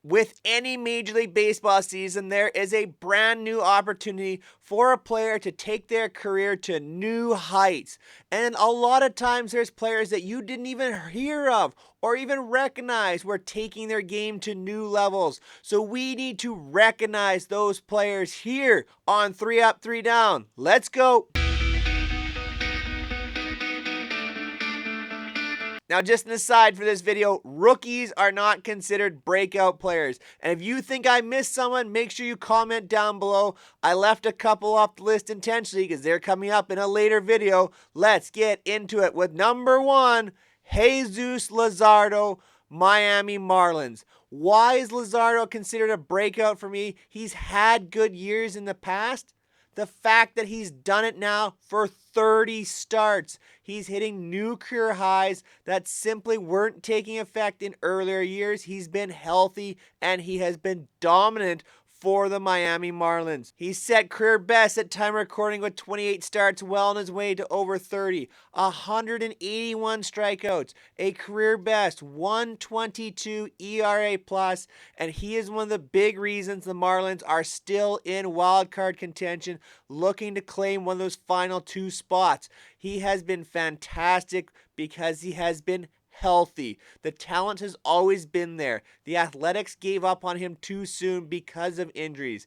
With any Major League Baseball season, there is a brand new opportunity for a player to take their career to new heights. And a lot of times there's players that you didn't even hear of or even recognize were taking their game to new levels. So we need to recognize those players here on 3 Up, 3 Down. Let's go. Now, just an aside for this video, rookies are not considered breakout players. And if you think I missed someone, make sure you comment down below. I left a couple off the list intentionally because they're coming up in a later video. Let's get into it with number 1, Jesus Luzardo, Miami Marlins. Why is Luzardo considered a breakout for me? He's had good years in the past. The fact that he's done it now for 30 starts. He's hitting new career highs that simply weren't taking effect in earlier years. He's been healthy and he has been dominant for the Miami Marlins. He's set career best at time recording with 28 starts, well on his way to over 30. 181 strikeouts, a career best 122 ERA plus, and he is one of the big reasons the Marlins are still in wildcard contention, looking to claim one of those final 2 spots. He has been fantastic because he has been healthy. The talent has always been there. The Athletics gave up on him too soon because of injuries.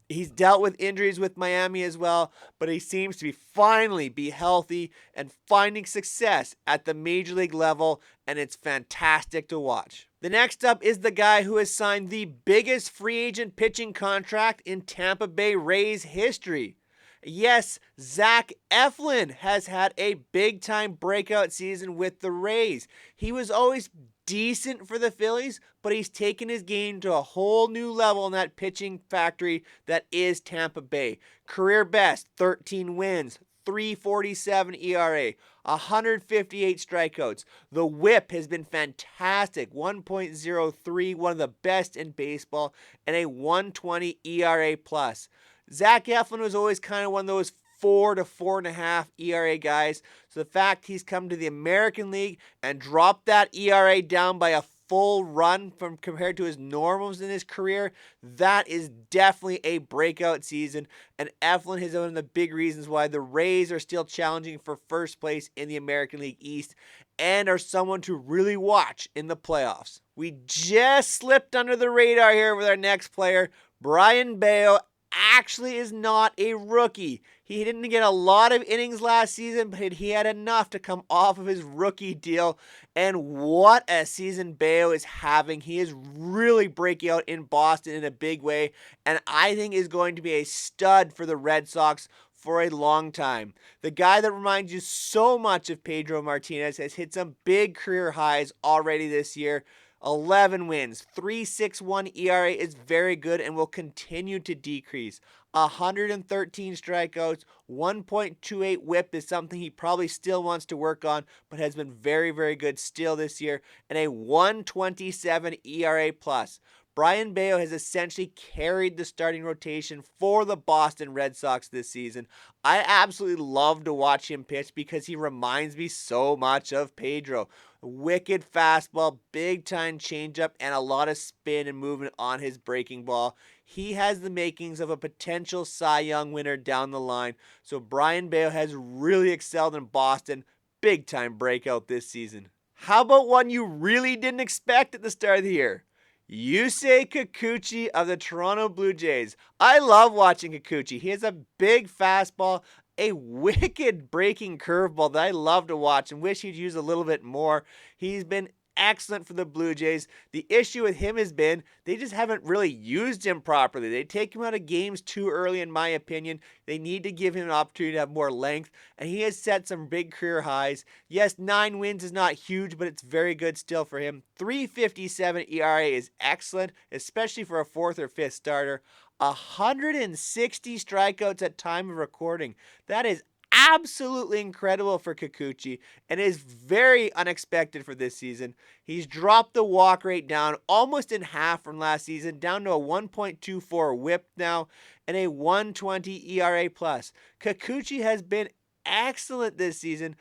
He's dealt with injuries with Miami as well, but he seems to finally be healthy and finding success at the major league level, and it's fantastic to watch. The next up is the guy who has signed the biggest free agent pitching contract in Tampa Bay Rays history. Yes, Zach Eflin has had a big-time breakout season with the Rays. He was always decent for the Phillies, but he's taken his game to a whole new level in that pitching factory that is Tampa Bay. Career best, 13 wins, 3.47 ERA, 158 strikeouts. The whip has been fantastic, 1.03, one of the best in baseball, and a 1.20 ERA plus. Zach Eflin was always kind of one of those 4 to 4.5 ERA guys. So the fact he's come to the American League and dropped that ERA down by a full run from compared to his normals in his career, that is definitely a breakout season. And Eflin is one of the big reasons why the Rays are still challenging for first place in the American League East and are someone to really watch in the playoffs. We just slipped under the radar here with our next player, Brayan Bello. Actually is not a rookie. He didn't get a lot of innings last season, but he had enough to come off of his rookie deal. And what a season Bello is having. He is really breaking out in Boston in a big way, and I think is going to be a stud for the Red Sox for a long time. The guy that reminds you so much of Pedro Martinez has hit some big career highs already this year. 11 wins, 3.61 ERA is very good and will continue to decrease. 113 strikeouts, 1.28 whip is something he probably still wants to work on, but has been very, very good still this year, and a 1.27 ERA plus. Brayan Bello has essentially carried the starting rotation for the Boston Red Sox this season. I absolutely love to watch him pitch because he reminds me so much of Pedro. Wicked fastball, big time changeup, and a lot of spin and movement on his breaking ball. He has the makings of a potential Cy Young winner down the line. So Brayan Bello has really excelled in Boston. Big time breakout this season. How about one you really didn't expect at the start of the year? Yusei Kikuchi of the Toronto Blue Jays. I love watching Kikuchi. He has a big fastball, a wicked breaking curveball that I love to watch and wish he'd use a little bit more. He's been excellent for the Blue Jays. The issue with him has been they just haven't really used him properly. They take him out of games too early, in my opinion. They need to give him an opportunity to have more length, and he has set some big career highs. Yes, 9 wins is not huge, but it's very good still for him. 3.57 ERA is excellent, especially for a 4th or 5th starter. 160 strikeouts at time of recording. That is absolutely incredible for Kikuchi and is very unexpected for this season. He's dropped the walk rate down almost in half from last season, down to a 1.24 whip now and a 1.20 ERA plus. Kikuchi has been excellent this season.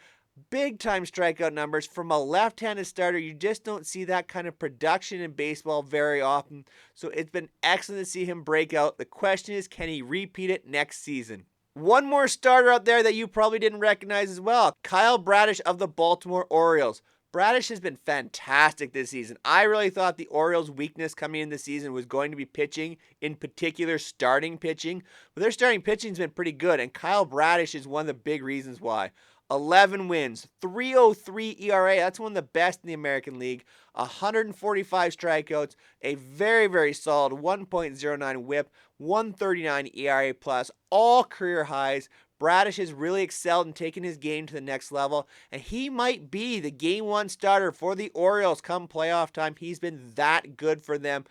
Big time strikeout numbers from a left-handed starter. You just don't see that kind of production in baseball very often. So it's been excellent to see him break out. The question is, can he repeat it next season? One more starter out there that you probably didn't recognize as well, Kyle Bradish of the Baltimore Orioles. Bradish has been fantastic this season. I really thought the Orioles' weakness coming in the season was going to be pitching, in particular starting pitching. But their starting pitching has been pretty good, and Kyle Bradish is one of the big reasons why. 11 wins, 3.03 ERA. That's one of the best in the American League. 145 strikeouts, a very, very solid 1.09 whip, 139 ERA plus, all career highs. Bradish has really excelled in taking his game to the next level, and he might be the game one starter for the Orioles come playoff time. He's been that good for them.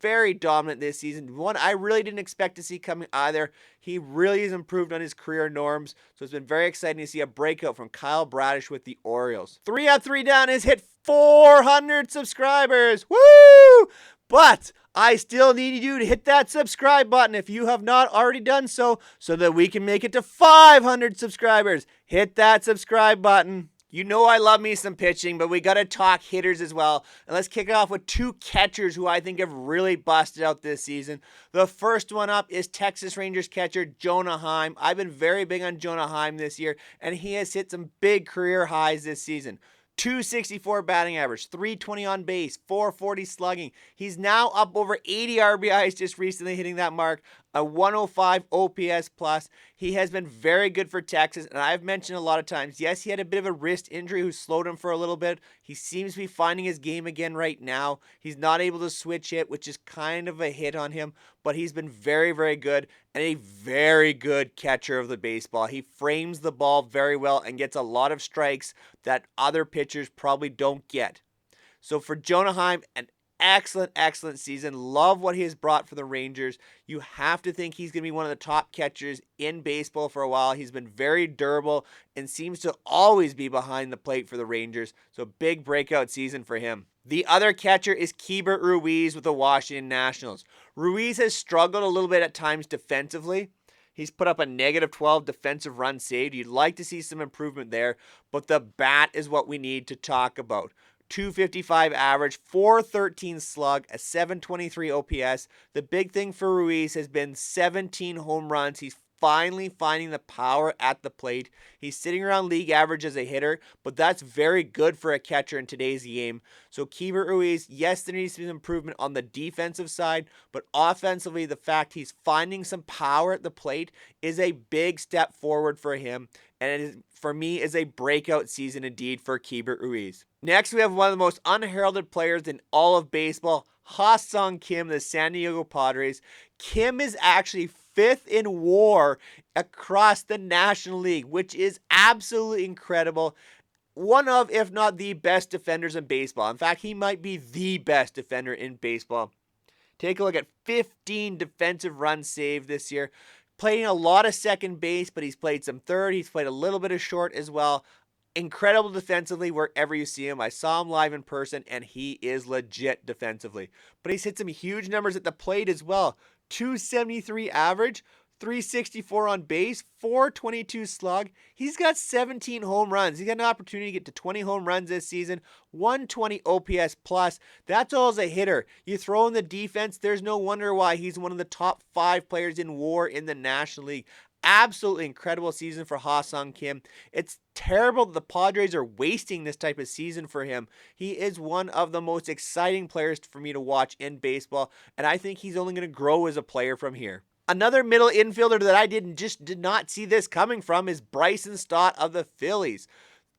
Very dominant this season. One I really didn't expect to see coming either. He really has improved on his career norms, so it's been very exciting to see a breakout from Kyle Bradish with the Orioles. 3 Up, 3 Down has hit 400 subscribers. Woo! But I still need you to hit that subscribe button if you have not already done so that we can make it to 500 subscribers. Hit that subscribe button. You know I love me some pitching, but we got to talk hitters as well. And let's kick it off with two catchers who I think have really busted out this season. The first one up is Texas Rangers catcher Jonah Heim. I've been very big on Jonah Heim this year, and he has hit some big career highs this season. 264 batting average, 320 on base, 440 slugging. He's now up over 80 RBIs just recently hitting that mark, a 105 OPS plus. He has been very good for Texas, and I've mentioned a lot of times, yes, he had a bit of a wrist injury who slowed him for a little bit. He seems to be finding his game again right now. He's not able to switch hit, which is kind of a hit on him, but he's been very, very good and a very good catcher of the baseball. He frames the ball very well and gets a lot of strikes that other pitchers probably don't get. So for Jonah Heim, an excellent season. Love what he has brought for the Rangers. You have to think he's going to be one of the top catchers in baseball for a while. He's been very durable and seems to always be behind the plate for the Rangers. So big breakout season for him. The other catcher is Keibert Ruiz with the Washington Nationals. Ruiz has struggled a little bit at times defensively. He's put up a negative 12 defensive run saved. You'd like to see some improvement there, but the bat is what we need to talk about. 255 average, 413 slug, a 723 OPS. The big thing for Ruiz has been 17 home runs. He's finally finding the power at the plate. He's sitting around league average as a hitter, but that's very good for a catcher in today's game. So Keibert Ruiz, yes, there needs to be improvement on the defensive side, but offensively, the fact he's finding some power at the plate is a big step forward for him. And it is, for me, is a breakout season indeed for Keibert Ruiz. Next, we have one of the most unheralded players in all of baseball, Ha-Seong Kim, the San Diego Padres. Kim is actually fifth in WAR across the National League, which is absolutely incredible. One of, if not the best defenders in baseball. In fact, he might be the best defender in baseball. Take a look at 15 defensive runs saved this year. Playing a lot of second base, but he's played some third. He's played a little bit of short as well. Incredible defensively wherever you see him. I saw him live in person, and he is legit defensively. But he's hit some huge numbers at the plate as well. 273 average, 364 on base, 422 slug. He's got 17 home runs. He's got an opportunity to get to 20 home runs this season, 120 OPS plus. That's all as a hitter. You throw in the defense, there's no wonder why he's one of the top 5 players in WAR in the National League. Absolutely incredible season for Ha-Seong Kim. It's terrible that the Padres are wasting this type of season for him. He is one of the most exciting players for me to watch in baseball, and I think he's only going to grow as a player from here. Another middle infielder that I did not see this coming from is Bryson Stott of the Phillies.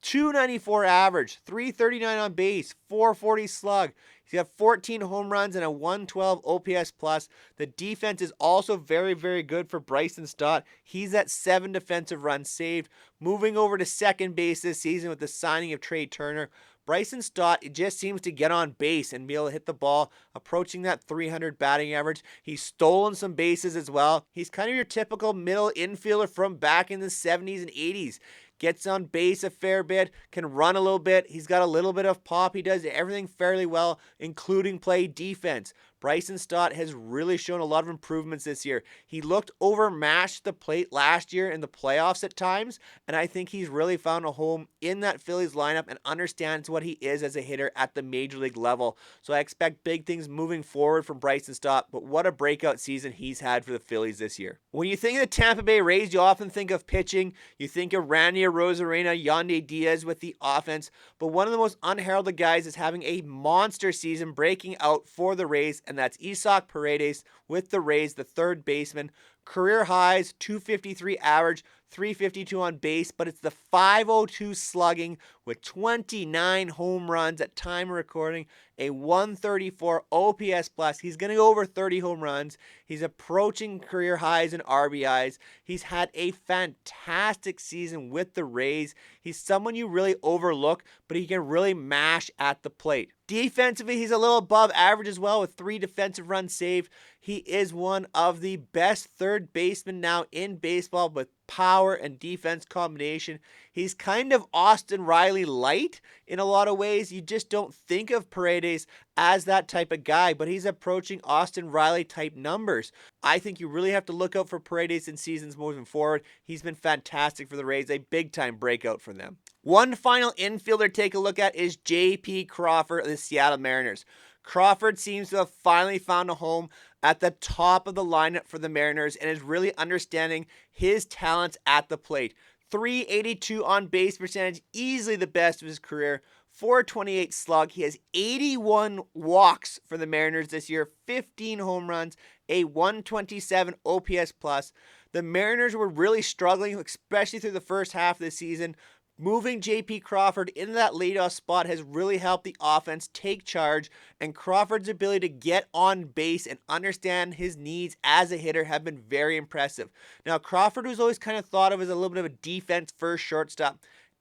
294 average, 339 on base, 440 slug. He's got 14 home runs and a 112 OPS plus. The defense is also very, very good for Bryson Stott. He's at 7 defensive runs saved. Moving over to second base this season with the signing of Trey Turner. Bryson Stott just seems to get on base and be able to hit the ball, approaching that 300 batting average. He's stolen some bases as well. He's kind of your typical middle infielder from back in the 70s and 80s. gets on base a fair bit, can run a little bit. He's got a little bit of pop. He does everything fairly well, including play defense. Bryson Stott has really shown a lot of improvements this year. He looked overmatched the plate last year in the playoffs at times, and I think he's really found a home in that Phillies lineup and understands what he is as a hitter at the major league level. So I expect big things moving forward from Bryson Stott, but what a breakout season he's had for the Phillies this year. When you think of the Tampa Bay Rays, you often think of pitching. You think of Randy Arozarena, Yandy Diaz with the offense, but one of the most unheralded guys is having a monster season breaking out for the Rays, and that's Isaac Paredes with the Rays, the third baseman. Career highs, 253 average, 352 on base, but it's the 502 slugging with 29 home runs at time of recording, a 134 OPS plus. He's going to go over 30 home runs. He's approaching career highs in RBIs. He's had a fantastic season with the Rays. He's someone you really overlook, but he can really mash at the plate. Defensively, he's a little above average as well with 3 defensive runs saved. He is one of the best third basemen now in baseball with power and defense combination. He's kind of Austin Riley light in a lot of ways. You just don't think of Paredes as that type of guy, but he's approaching Austin Riley type numbers. I think you really have to look out for Paredes in seasons moving forward. He's been fantastic for the Rays, a big time breakout for them. One final infielder to take a look at is J.P. Crawford of the Seattle Mariners. Crawford seems to have finally found a home at the top of the lineup for the Mariners and is really understanding his talents at the plate. 382 on base percentage, easily the best of his career. 428 slug. He has 81 walks for the Mariners this year, 15 home runs, a 127 OPS plus. The Mariners were really struggling, especially through the first half of the season. Moving J.P. Crawford into that leadoff spot has really helped the offense take charge, and Crawford's ability to get on base and understand his needs as a hitter have been very impressive. Now, Crawford was always kind of thought of as a little bit of a defense-first shortstop.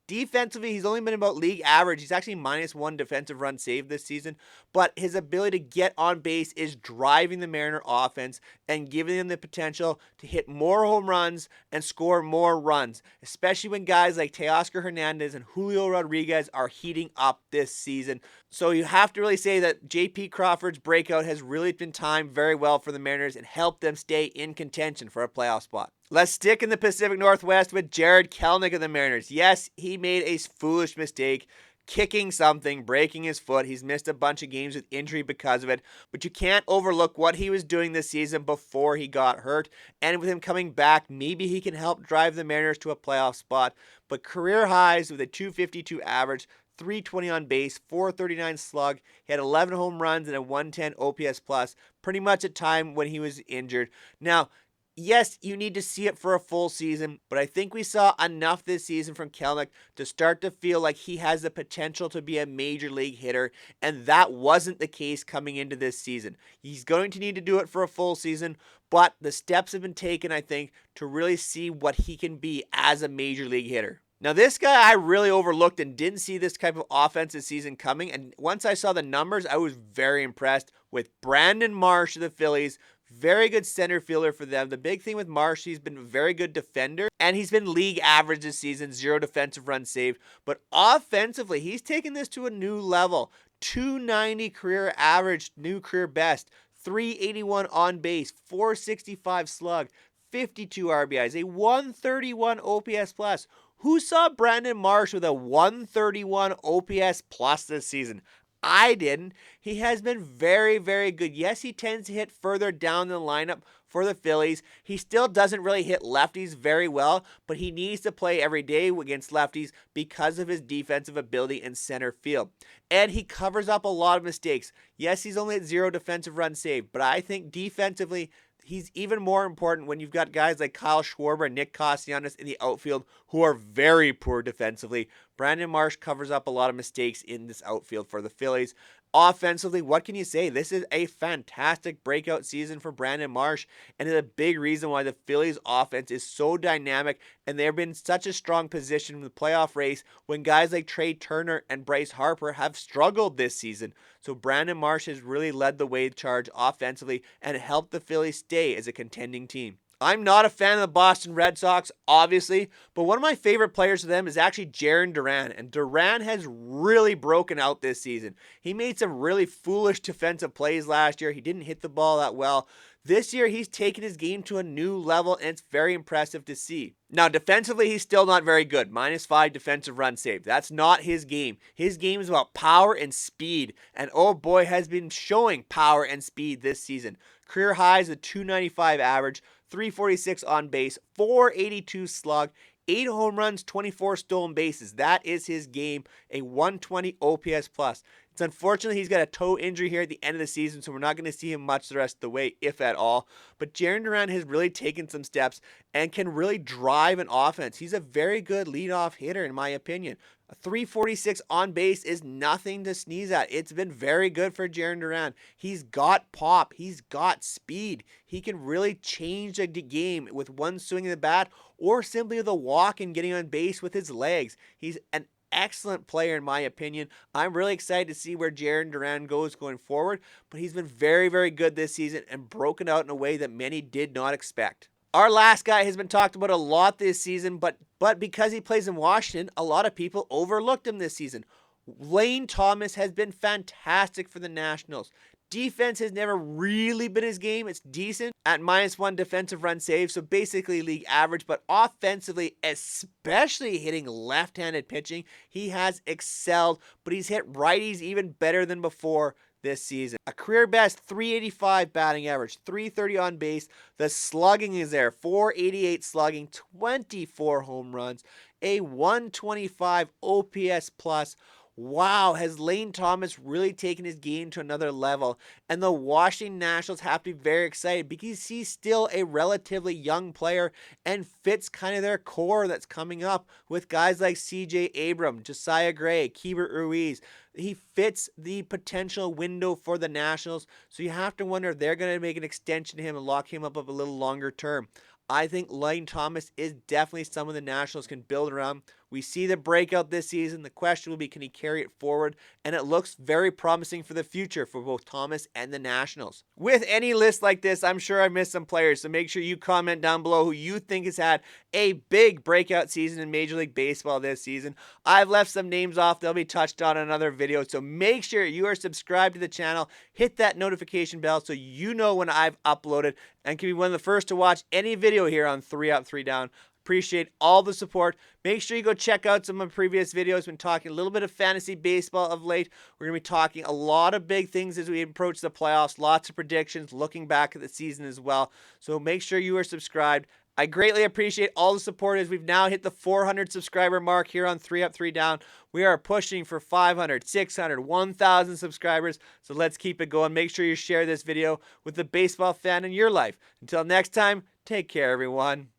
Defensively, he's only been about league average. He's actually -1 defensive run saved this season, but his ability to get on base is driving the Mariner offense and giving them the potential to hit more home runs and score more runs, especially when guys like Teoscar Hernandez and Julio Rodriguez are heating up this season. So you have to really say that J.P. Crawford's breakout has really been timed very well for the Mariners and helped them stay in contention for a playoff spot. Let's stick in the Pacific Northwest with Jarred Kelenic of the Mariners. Yes, he made a foolish mistake, kicking something, breaking his foot. He's missed a bunch of games with injury because of it, but you can't overlook what he was doing this season before he got hurt, and with him coming back, maybe he can help drive the Mariners to a playoff spot. But career highs with a 252 average, 320 on base, 439 slug. He had 11 home runs and a 110 OPS plus, pretty much a time when he was injured. Now, yes, you need to see it for a full season, but I think we saw enough this season from Kelenic to start to feel like he has the potential to be a major league hitter, and that wasn't the case coming into this season. He's going to need to do it for a full season, but the steps have been taken, I think, to really see what he can be as a major league hitter. Now, this guy I really overlooked and didn't see this type of offensive season coming, and once I saw the numbers, I was very impressed with Brandon Marsh of the Phillies. Very good center fielder for them. The big thing with Marsh, he's been a very good defender, and he's been league average this season, 0 defensive runs saved. But offensively, he's taken this to a new level. 290 career average, new career best. 381 on base, 465 slug, 52 RBIs, a 131 OPS plus. Who saw Brandon Marsh with a 131 OPS plus this season? I didn't. He has been very, very good. Yes, he tends to hit further down the lineup for the Phillies. He still doesn't really hit lefties very well, but he needs to play every day against lefties because of his defensive ability in center field. And he covers up a lot of mistakes. Yes, he's only at 0 defensive runs saved, but I think defensively, he's even more important when you've got guys like Kyle Schwarber and Nick Castellanos in the outfield who are very poor defensively. Brandon Marsh covers up a lot of mistakes in this outfield for the Phillies. Offensively, what can you say? This is a fantastic breakout season for Brandon Marsh, and it's a big reason why the Phillies offense is so dynamic, and they've been in such a strong position in the playoff race when guys like Trey Turner and Bryce Harper have struggled this season. So Brandon Marsh has really led the way charge offensively and helped the Phillies stay as a contending team. I'm not a fan of the Boston Red Sox, obviously, but one of my favorite players for them is actually Jarren Duran, and Duran has really broken out this season. He made some really foolish defensive plays last year. He didn't hit the ball that well. This year, he's taken his game to a new level, and it's very impressive to see. Now, defensively, he's still not very good. -5 defensive run save. That's not his game. His game is about power and speed, and oh boy, has been showing power and speed this season. Career highs a 295 average, 346 on base, 482 slug, 8 home runs, 24 stolen bases. That is his game, a 120 OPS plus. It's unfortunately he's got a toe injury here at the end of the season, so we're not going to see him much the rest of the way, if at all. But Jarren Duran has really taken some steps and can really drive an offense. He's a very good leadoff hitter, in my opinion. A 346 on base is nothing to sneeze at. It's been very good for Jarren Duran. He's got pop. He's got speed. He can really change the game with one swing of the bat or simply with a walk and getting on base with his legs. He's an excellent player in my opinion. I'm really excited to see where Jarren Duran goes going forward, but he's been very, very good this season and broken out in a way that many did not expect. Our last guy has been talked about a lot this season, but because he plays in Washington, a lot of people overlooked him this season. Lane Thomas has been fantastic for the Nationals. Defense has never really been his game. It's decent at -1 defensive run save, so basically league average, but offensively, especially hitting left-handed pitching, he has excelled, but he's hit righties even better than before this season. A career best 385 batting average, 330 on base. The slugging is there, 488 slugging, 24 home runs, a 125 OPS plus. Wow, has Lane Thomas really taken his game to another level? And the Washington Nationals have to be very excited because he's still a relatively young player and fits kind of their core that's coming up with guys like CJ Abrams, Josiah Gray, Keibert Ruiz. He fits the potential window for the Nationals, so you have to wonder if they're going to make an extension to him and lock him up a little longer term. I think Lane Thomas is definitely someone the Nationals can build around. We see the breakout this season. The question will be, can he carry it forward? And it looks very promising for the future for both Thomas and the Nationals. With any list like this, I'm sure I missed some players, so make sure you comment down below who you think has had a big breakout season in Major League Baseball this season. I've left some names off. They'll be touched on in another video, so make sure you are subscribed to the channel. Hit that notification bell so you know when I've uploaded and can be one of the first to watch any video here on 3 Up, 3 Down. Appreciate all the support. Make sure you go check out some of my previous videos. Been talking a little bit of fantasy baseball of late. We're going to be talking a lot of big things as we approach the playoffs. Lots of predictions, looking back at the season as well. So make sure you are subscribed. I greatly appreciate all the support as we've now hit the 400 subscriber mark here on 3 Up, 3 Down. We are pushing for 500, 600, 1,000 subscribers. So let's keep it going. Make sure you share this video with the baseball fan in your life. Until next time, take care, everyone.